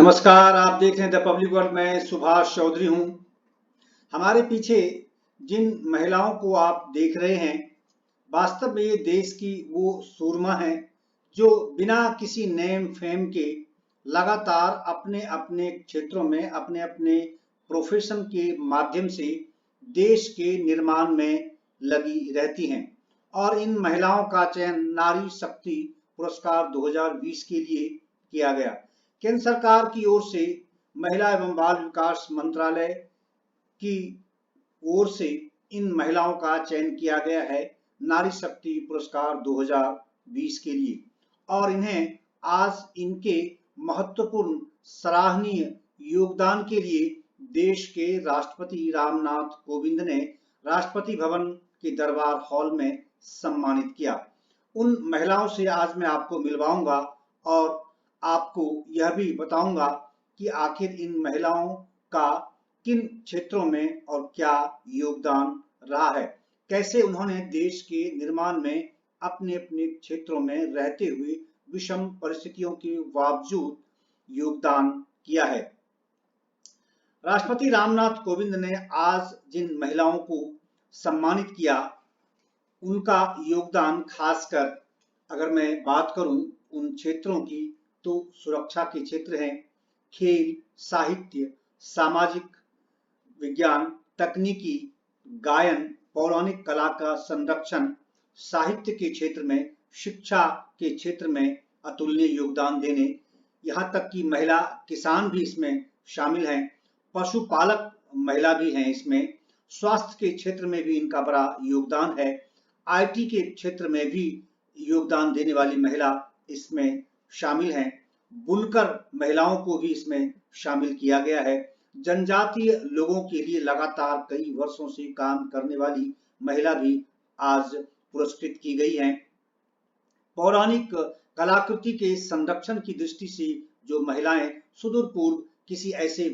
नमस्कार, आप देख रहे हैं द पब्लिक वर्ल्ड। मैं सुभाष चौधरी हूं। हमारे पीछे जिन महिलाओं को आप देख रहे हैं, वास्तव में ये देश की वो सूरमा हैं जो बिना किसी नेम फेम के लगातार अपने अपने क्षेत्रों में अपने अपने प्रोफेशन के माध्यम से देश के निर्माण में लगी रहती हैं। और इन महिलाओं का चयन नारी शक्ति पुरस्कार 2020 के लिए किया गया। केंद्र सरकार की ओर से महिला एवं बाल विकास मंत्रालय की ओर से इन महिलाओं का चयन किया गया है नारी शक्ति पुरस्कार 2020 के लिए। और इन्हें आज इनके महत्वपूर्ण सराहनीय योगदान के लिए देश के राष्ट्रपति रामनाथ कोविंद ने राष्ट्रपति भवन के दरबार हॉल में सम्मानित किया। उन महिलाओं से आज मैं आपको मिलवाऊंगा और आपको यह भी बताऊंगा कि आखिर इन महिलाओं का किन क्षेत्रों में और क्या योगदान रहा है, कैसे उन्होंने देश के निर्माण में अपने अपने क्षेत्रों में रहते हुए विषम परिस्थितियों के बावजूद योगदान किया है। राष्ट्रपति रामनाथ कोविंद ने आज जिन महिलाओं को सम्मानित किया, उनका योगदान खासकर अगर मैं बात करूं उन क्षेत्रों की, तो सुरक्षा के क्षेत्र हैं, खेल, साहित्य, सामाजिक विज्ञान, तकनीकी, गायन, पौराणिक कला का संरक्षण, साहित्य के क्षेत्र में, शिक्षा के क्षेत्र में अतुलनीय योगदान देने, यहाँ तक कि महिला किसान भी इसमें शामिल हैं, पशुपालक महिला भी हैं इसमें, स्वास्थ्य के क्षेत्र में भी इनका बड़ा योगदान है, आईटी के क्षेत्र में भी योगदान देने वाली महिला इसमें शामिल हैं, बुनकर महिलाओं को भी इसमें शामिल किया गया है, जनजातीय लोगों के लिए लगातार कई वर्षों से काम करने वाली महिला भी आज पुरस्कृत की गई हैं, पौराणिक कलाकृति के संरक्षण की दृष्टि से जो महिलाएं सुदूर पूर्व किसी ऐसे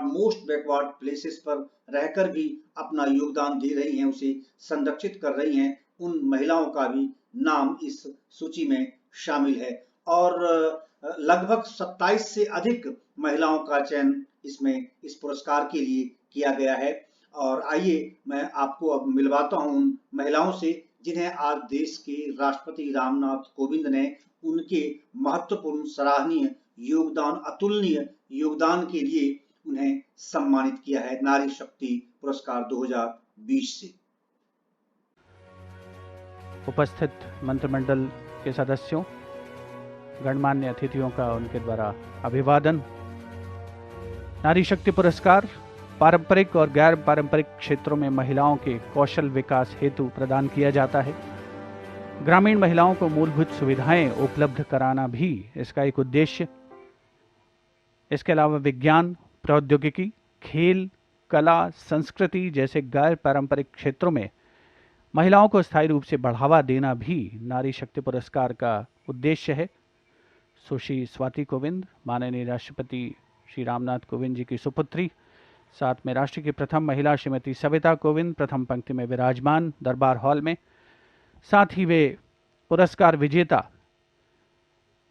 मोस्ट बैकवर्ड प्लेसेस पर रहकर भी अपना योगदान दे रही हैं, उसे संरक्षित कर रही हैं, उन महिलाओं का भी नाम इस सूची में शामिल है। और लगभग 27 से अधिक महिलाओं का चयन इसमें इस पुरस्कार के लिए किया गया है। और आइए मैं आपको अब मिलवाता हूं उन महिलाओं से जिन्हें आज देश के राष्ट्रपति रामनाथ कोविंद ने उनके महत्वपूर्ण सराहनीय योगदान, अतुलनीय योगदान के लिए उन्हें सम्मानित किया है नारी शक्ति पुरस्कार 2020 से। उपस्थित मंत्रिमंडल के सदस्यों, गणमान्य अतिथियों का उनके द्वारा अभिवादन। नारी शक्ति पुरस्कार पारंपरिक और गैर पारंपरिक क्षेत्रों में महिलाओं के कौशल विकास हेतु प्रदान किया जाता है। ग्रामीण महिलाओं को मूलभूत सुविधाएं उपलब्ध कराना भी इसका एक उद्देश्य। इसके अलावा विज्ञान, प्रौद्योगिकी, खेल, कला, संस्कृति जैसे गैर पारंपरिक क्षेत्रों में महिलाओं को स्थायी रूप से बढ़ावा देना भी नारी शक्ति पुरस्कार का उद्देश्य है। सुश्री स्वाति कोविंद, माननीय राष्ट्रपति श्री रामनाथ कोविंद जी की सुपुत्री, साथ में राष्ट्र की प्रथम महिला श्रीमती सविता कोविंद प्रथम पंक्ति में विराजमान दरबार हॉल में, साथ ही वे पुरस्कार विजेता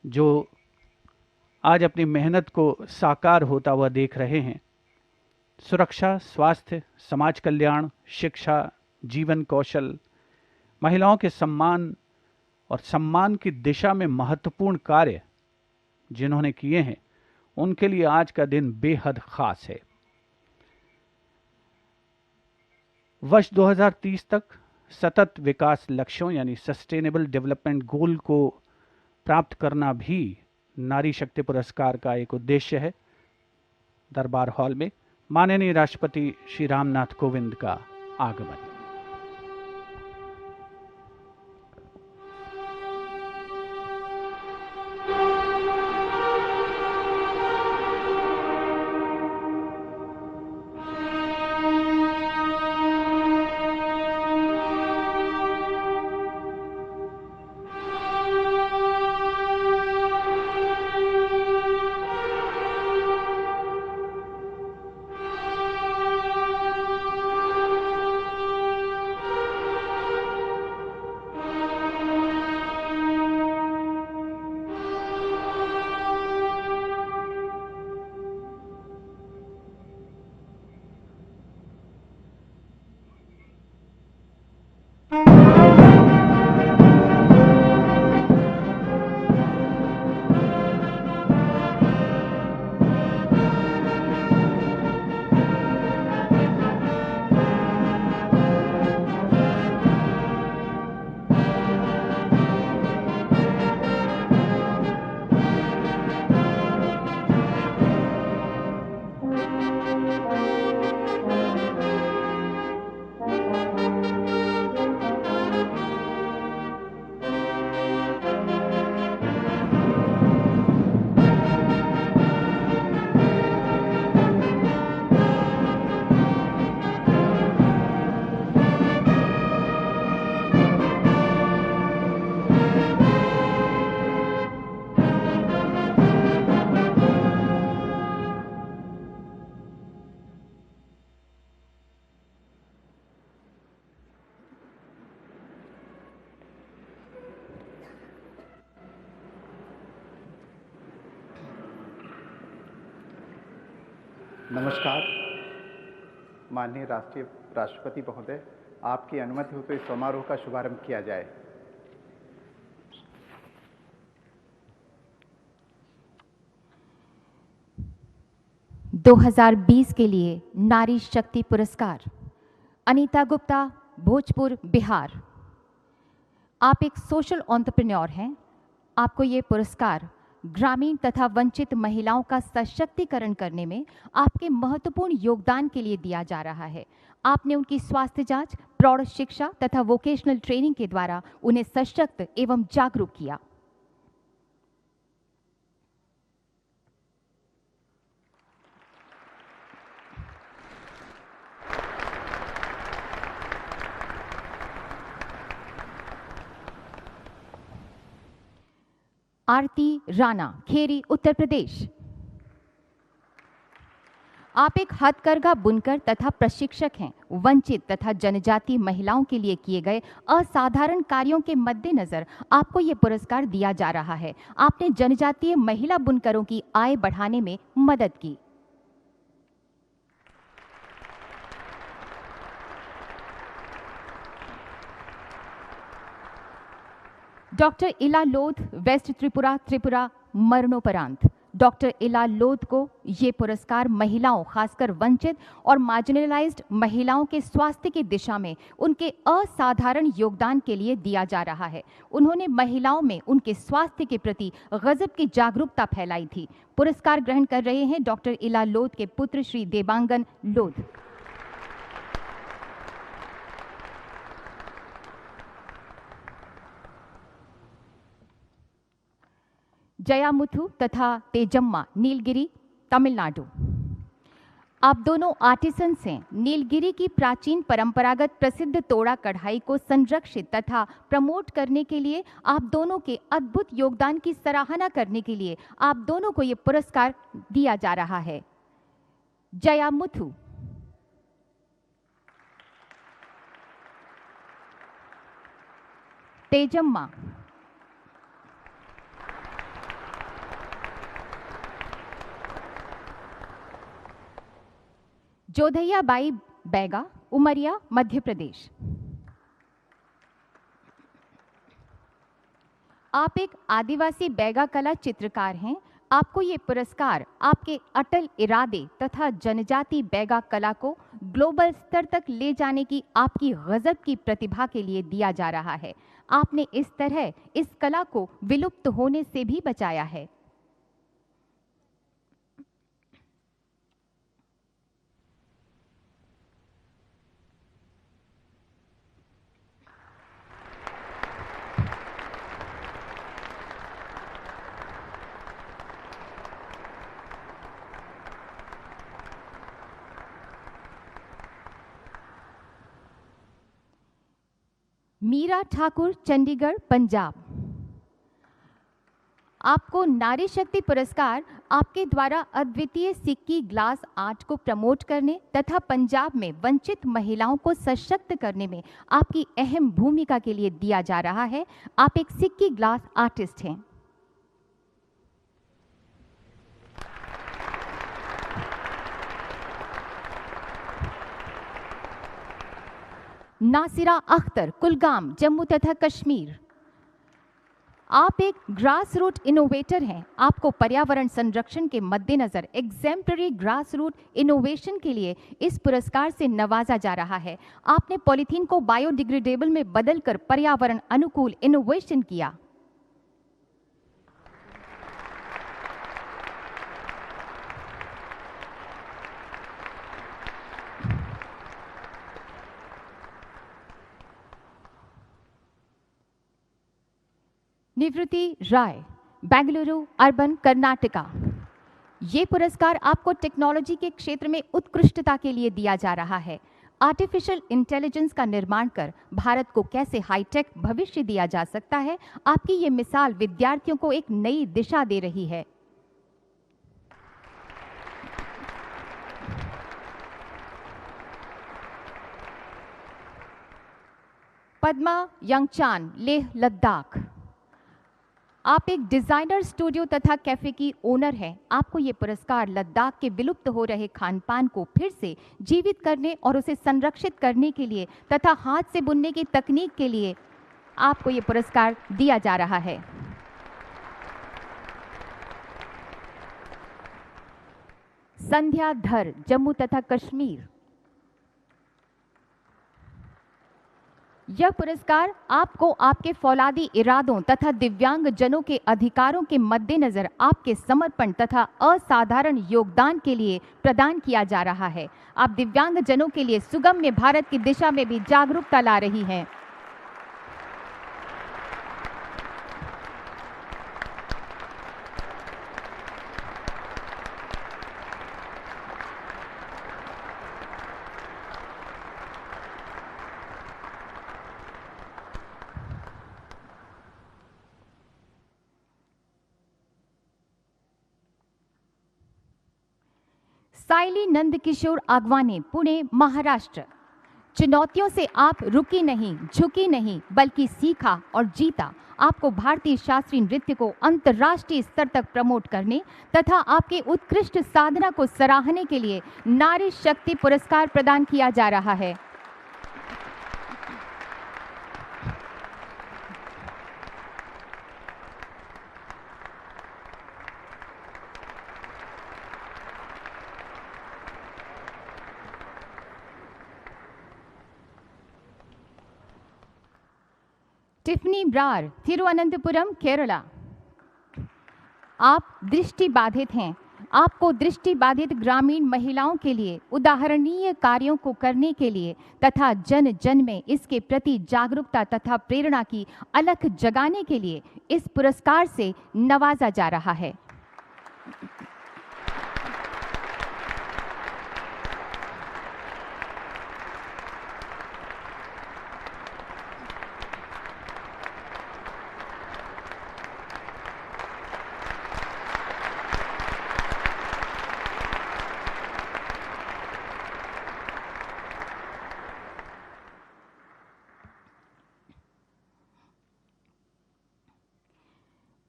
जो आज अपनी मेहनत को साकार होता हुआ देख रहे हैं। सुरक्षा, स्वास्थ्य, समाज कल्याण, शिक्षा, जीवन कौशल, महिलाओं के सम्मान और सम्मान की दिशा में महत्वपूर्ण कार्य जिन्होंने किए हैं, उनके लिए आज का दिन बेहद खास है। वर्ष 2030 तक सतत विकास लक्ष्यों यानी सस्टेनेबल डेवलपमेंट गोल को प्राप्त करना भी नारी शक्ति पुरस्कार का एक उद्देश्य है। दरबार हॉल में माननीय राष्ट्रपति श्री रामनाथ कोविंद का आगमन। नमस्कार माननीय राष्ट्रपति महोदय, आपकी अनुमति हो तो इस समारोह का शुभारंभ किया जाए। दो 2020 के लिए नारी शक्ति पुरस्कार अनीता गुप्ता, भोजपुर, बिहार। आप एक सोशल एंटरप्रेन्योर हैं। आपको ये पुरस्कार ग्रामीण तथा वंचित महिलाओं का सशक्तिकरण करने में आपके महत्वपूर्ण योगदान के लिए दिया जा रहा है। आपने उनकी स्वास्थ्य जांच, प्रौढ़ शिक्षा तथा वोकेशनल ट्रेनिंग के द्वारा उन्हें सशक्त एवं जागरूक किया। आरती राणा, खेरी, उत्तर प्रदेश। आप एक हथकरघा बुनकर तथा प्रशिक्षक हैं। वंचित तथा जनजातीय महिलाओं के लिए किए गए असाधारण कार्यों के मद्देनजर आपको ये पुरस्कार दिया जा रहा है। आपने जनजातीय महिला बुनकरों की आय बढ़ाने में मदद की। डॉक्टर इला लोध, वेस्ट त्रिपुरा, त्रिपुरा, मरणोपरांत। डॉक्टर इला लोध को ये पुरस्कार महिलाओं, खासकर वंचित और मार्जिनलाइज्ड महिलाओं के स्वास्थ्य की दिशा में उनके असाधारण योगदान के लिए दिया जा रहा है। उन्होंने महिलाओं में उनके स्वास्थ्य के प्रति गजब की जागरूकता फैलाई थी। पुरस्कार ग्रहण कर रहे हैं डॉक्टर इला लोध के पुत्र श्री देवांगन लोध। जया मुथु तथा तेजम्मा, नीलगिरी, तमिलनाडु। आप दोनों आर्टिसंस हैं। नीलगिरी की प्राचीन परंपरागत प्रसिद्ध तोड़ा कढ़ाई को संरक्षित तथा प्रमोट करने के लिए आप दोनों के अद्भुत योगदान की सराहना करने के लिए आप दोनों को यह पुरस्कार दिया जा रहा है। जया मुथु। तेजम्मा। जोधैया बाई बैगा, उमरिया, मध्य प्रदेश। आप एक आदिवासी बैगा कला चित्रकार हैं। आपको ये पुरस्कार आपके अटल इरादे तथा जनजाति बैगा कला को ग्लोबल स्तर तक ले जाने की आपकी गजब की प्रतिभा के लिए दिया जा रहा है। आपने इस तरह इस कला को विलुप्त होने से भी बचाया है। मीरा ठाकुर, चंडीगढ़, पंजाब। आपको नारी शक्ति पुरस्कार आपके द्वारा अद्वितीय सिक्की ग्लास आर्ट को प्रमोट करने तथा पंजाब में वंचित महिलाओं को सशक्त करने में आपकी अहम भूमिका के लिए दिया जा रहा है। आप एक सिक्की ग्लास आर्टिस्ट हैं। नासिरा अख्तर, कुलगाम, जम्मू तथा कश्मीर। आप एक ग्रास रूट इनोवेटर हैं। आपको पर्यावरण संरक्षण के मद्देनजर एग्जेम्पलरी ग्रास रूट इनोवेशन के लिए इस पुरस्कार से नवाजा जा रहा है। आपने पॉलीथीन को बायोडिग्रेडेबल में बदलकर पर्यावरण अनुकूल इनोवेशन किया। निवृत्ति राय, बेंगलुरु, अर्बन, कर्नाटका। ये पुरस्कार आपको टेक्नोलॉजी के क्षेत्र में उत्कृष्टता के लिए दिया जा रहा है। आर्टिफिशियल इंटेलिजेंस का निर्माण कर भारत को कैसे हाईटेक भविष्य दिया जा सकता है, आपकी ये मिसाल विद्यार्थियों को एक नई दिशा दे रही है। पद्मा यंगचान, लेह, लद्दाख। आप एक डिजाइनर स्टूडियो तथा कैफे की ओनर हैं। आपको ये पुरस्कार लद्दाख के विलुप्त हो रहे खान पान को फिर से जीवित करने और उसे संरक्षित करने के लिए तथा हाथ से बुनने की तकनीक के लिए आपको ये पुरस्कार दिया जा रहा है। संध्या धर, जम्मू तथा कश्मीर। यह पुरस्कार आपको आपके फौलादी इरादों तथा दिव्यांग जनों के अधिकारों के मद्देनजर आपके समर्पण तथा असाधारण योगदान के लिए प्रदान किया जा रहा है। आप दिव्यांग जनों के लिए सुगम्य भारत की दिशा में भी जागरूकता ला रही हैं। साइली नंदकिशोर आगवाने, पुणे, महाराष्ट्र। चुनौतियों से आप रुकी नहीं, झुकी नहीं, बल्कि सीखा और जीता। आपको भारतीय शास्त्रीय नृत्य को अंतर्राष्ट्रीय स्तर तक प्रमोट करने तथा आपके उत्कृष्ट साधना को सराहने के लिए नारी शक्ति पुरस्कार प्रदान किया जा रहा है। टिफनी ब्रार, तिरुवनंतपुरम, केरला। आप दृष्टि बाधित हैं। आपको दृष्टि बाधित ग्रामीण महिलाओं के लिए उदाहरणीय कार्यों को करने के लिए तथा जन जन में इसके प्रति जागरूकता तथा प्रेरणा की अलख जगाने के लिए इस पुरस्कार से नवाजा जा रहा है।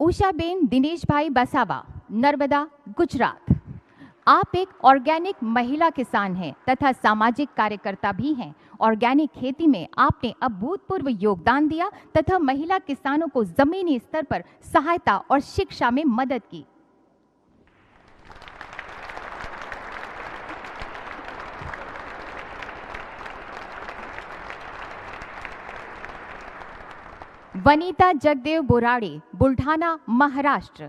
उषाबेन दिनेश भाई बसावा, नर्मदा, गुजरात। आप एक ऑर्गेनिक महिला किसान हैं तथा सामाजिक कार्यकर्ता भी हैं। ऑर्गेनिक खेती में आपने अभूतपूर्व योगदान दिया तथा महिला किसानों को जमीनी स्तर पर सहायता और शिक्षा में मदद की। वनीता जगदेव बोराड़े, बुल्ढाना, महाराष्ट्र।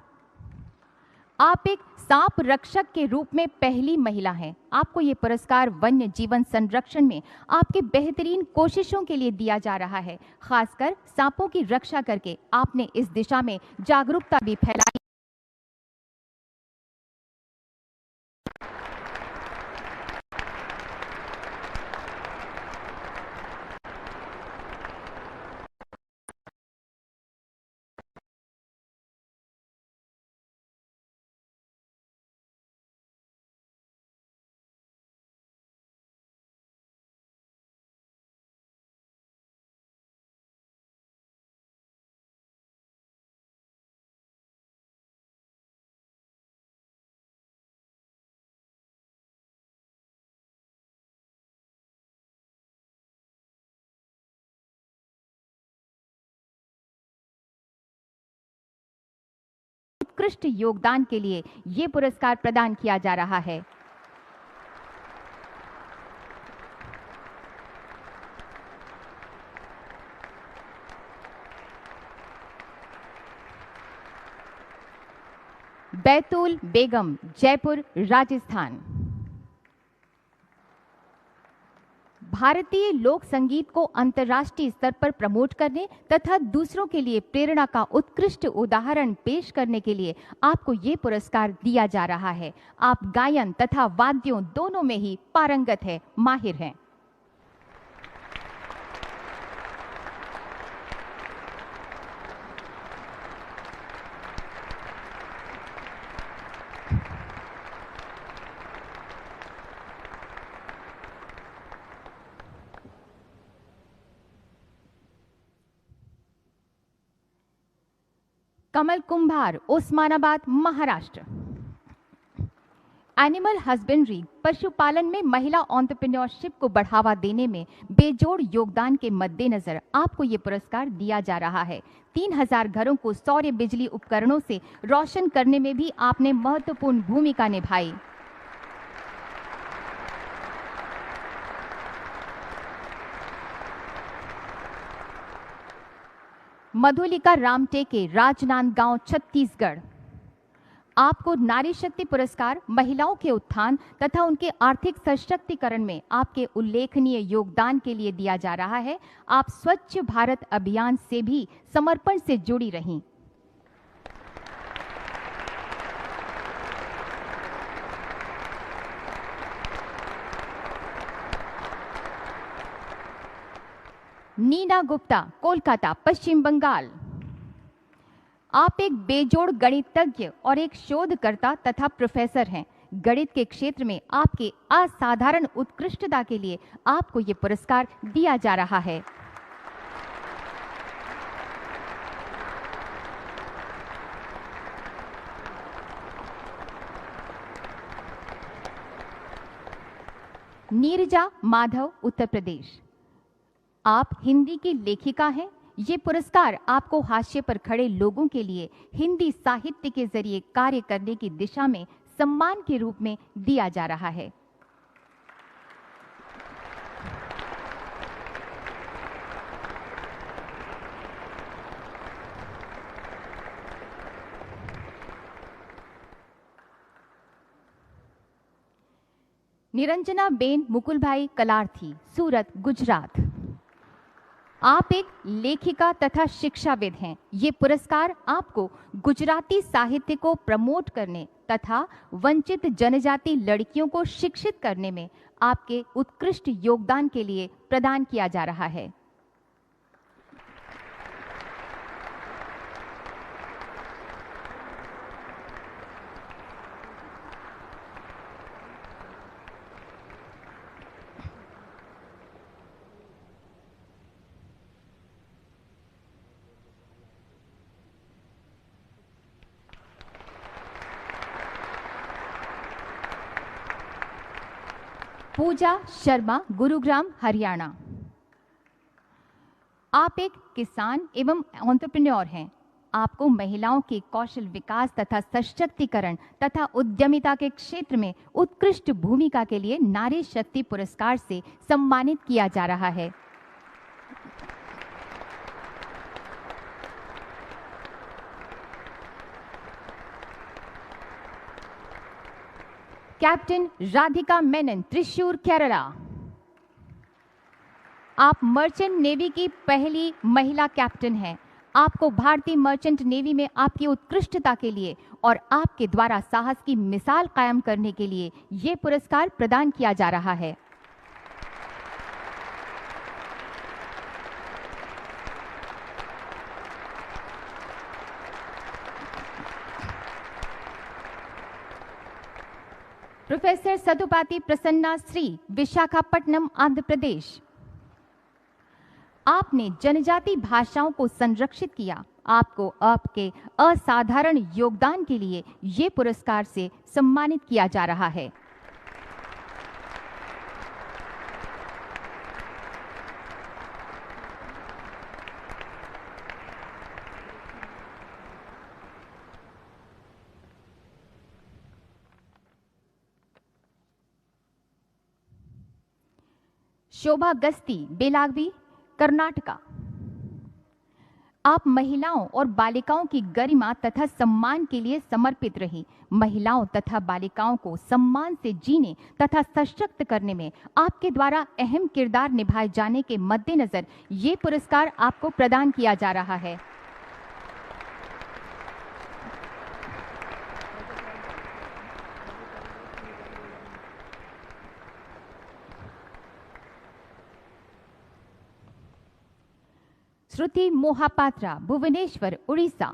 आप एक सांप रक्षक के रूप में पहली महिला हैं। आपको ये पुरस्कार वन्य जीवन संरक्षण में आपके बेहतरीन कोशिशों के लिए दिया जा रहा है। खासकर सांपों की रक्षा करके आपने इस दिशा में जागरूकता भी फैलाई। उत्कृष्ट योगदान के लिए ये पुरस्कार प्रदान किया जा रहा है। बैतूल बेगम, जयपुर, राजस्थान। भारतीय लोक संगीत को अंतर्राष्ट्रीय स्तर पर प्रमोट करने तथा दूसरों के लिए प्रेरणा का उत्कृष्ट उदाहरण पेश करने के लिए आपको ये पुरस्कार दिया जा रहा है। आप गायन तथा वाद्यों दोनों में ही पारंगत हैं, माहिर हैं। कमल कुंभार, उस्मानाबाद, महाराष्ट्र। एनिमल हस्बेंड्री, पशुपालन में महिला एंटरप्रेन्योरशिप को बढ़ावा देने में बेजोड़ योगदान के मद्देनजर आपको ये पुरस्कार दिया जा रहा है। 3000 घरों को सौर बिजली उपकरणों से रोशन करने में भी आपने महत्वपूर्ण भूमिका निभाई। मधुलिका रामटेके, राजनांदगांव, छत्तीसगढ़। आपको नारी शक्ति पुरस्कार महिलाओं के उत्थान तथा उनके आर्थिक सशक्तिकरण में आपके उल्लेखनीय योगदान के लिए दिया जा रहा है। आप स्वच्छ भारत अभियान से भी समर्पण से जुड़ी रहीं। नीना गुप्ता, कोलकाता, पश्चिम बंगाल। आप एक बेजोड़ गणितज्ञ और एक शोधकर्ता तथा प्रोफेसर हैं। गणित के क्षेत्र में आपके असाधारण उत्कृष्टता के लिए आपको ये पुरस्कार दिया जा रहा है। नीरजा माधव, उत्तर प्रदेश। आप हिंदी की लेखिका हैं। ये पुरस्कार आपको हाशिए पर खड़े लोगों के लिए हिंदी साहित्य के जरिए कार्य करने की दिशा में सम्मान के रूप में दिया जा रहा है। निरंजना बेन मुकुलभाई कलार्थी, सूरत, गुजरात। आप एक लेखिका तथा शिक्षाविद हैं। ये पुरस्कार आपको गुजराती साहित्य को प्रमोट करने तथा वंचित जनजाति लड़कियों को शिक्षित करने में आपके उत्कृष्ट योगदान के लिए प्रदान किया जा रहा है। पूजा शर्मा, गुरुग्राम, हरियाणा। आप एक किसान एवं एंटरप्रेन्योर हैं। आपको महिलाओं के कौशल विकास तथा सशक्तिकरण तथा उद्यमिता के क्षेत्र में उत्कृष्ट भूमिका के लिए नारी शक्ति पुरस्कार से सम्मानित किया जा रहा है। कैप्टन राधिका मेनन, त्रिशूर, केरला। आप मर्चेंट नेवी की पहली महिला कैप्टन हैं। आपको भारतीय मर्चेंट नेवी में आपकी उत्कृष्टता के लिए और आपके द्वारा साहस की मिसाल कायम करने के लिए ये पुरस्कार प्रदान किया जा रहा है। प्रोफेसर सदुपाति प्रसन्ना श्री, विशाखापट्टनम, आंध्र प्रदेश। आपने जनजाति भाषाओं को संरक्षित किया। आपको आपके असाधारण योगदान के लिए ये पुरस्कार से सम्मानित किया जा रहा है। शोभा गस्ती, बेलागवी, कर्नाटका। आप महिलाओं और बालिकाओं की गरिमा तथा सम्मान के लिए समर्पित रही। महिलाओं तथा बालिकाओं को सम्मान से जीने तथा सशक्त करने में आपके द्वारा अहम किरदार निभाए जाने के मद्देनजर ये पुरस्कार आपको प्रदान किया जा रहा है। श्रुति मोहापात्रा, भुवनेश्वर, उड़ीसा।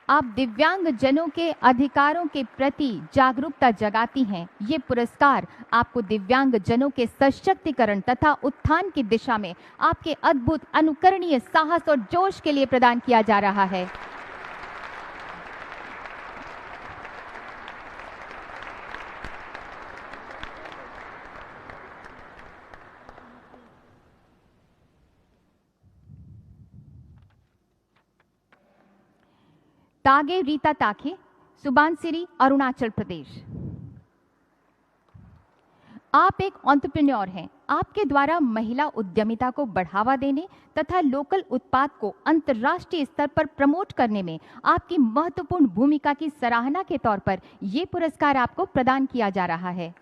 आप दिव्यांग जनों के अधिकारों के प्रति जागरूकता जगाती हैं। ये पुरस्कार आपको दिव्यांग जनों के सशक्तिकरण तथा उत्थान की दिशा में आपके अद्भुत अनुकरणीय साहस और जोश के लिए प्रदान किया जा रहा है। तागे रीता ताखे, सुबानसिरी, अरुणाचल प्रदेश। आप एक एंटरप्रेन्योर हैं। आपके द्वारा महिला उद्यमिता को बढ़ावा देने तथा लोकल उत्पाद को अंतर्राष्ट्रीय स्तर पर प्रमोट करने में आपकी महत्वपूर्ण भूमिका की सराहना के तौर पर यह पुरस्कार आपको प्रदान किया जा रहा है।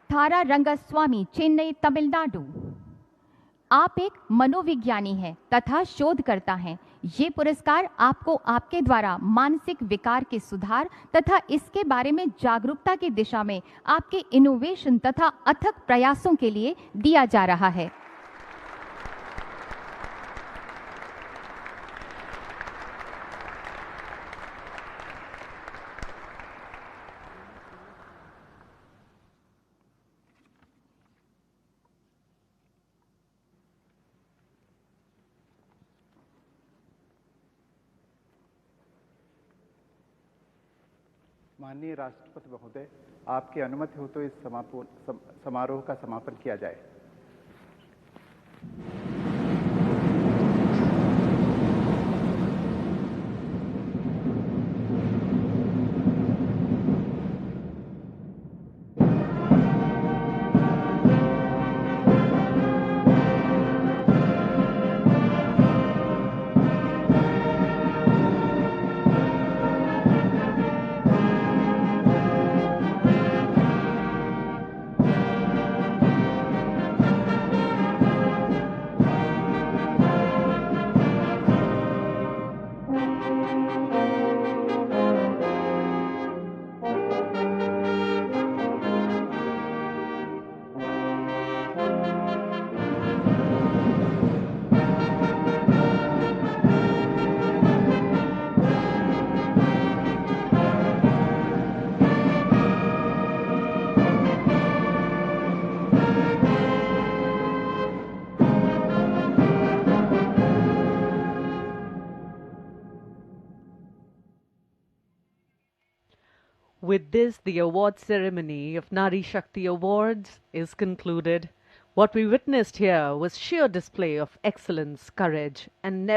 थारा रंगस्वामी, चेन्नई, तमिलनाडु। आप एक मनोविज्ञानी हैं तथा शोधकर्ता हैं। ये पुरस्कार आपको आपके द्वारा मानसिक विकार के सुधार तथा इसके बारे में जागरूकता की दिशा में आपके इनोवेशन तथा अथक प्रयासों के लिए दिया जा रहा है। माननीय राष्ट्रपति महोदय, आपकी अनुमति हो तो इस समारोह का समापन किया जाए। With this, the award ceremony of Nari Shakti Awards is concluded. What we witnessed here was sheer display of excellence, courage, and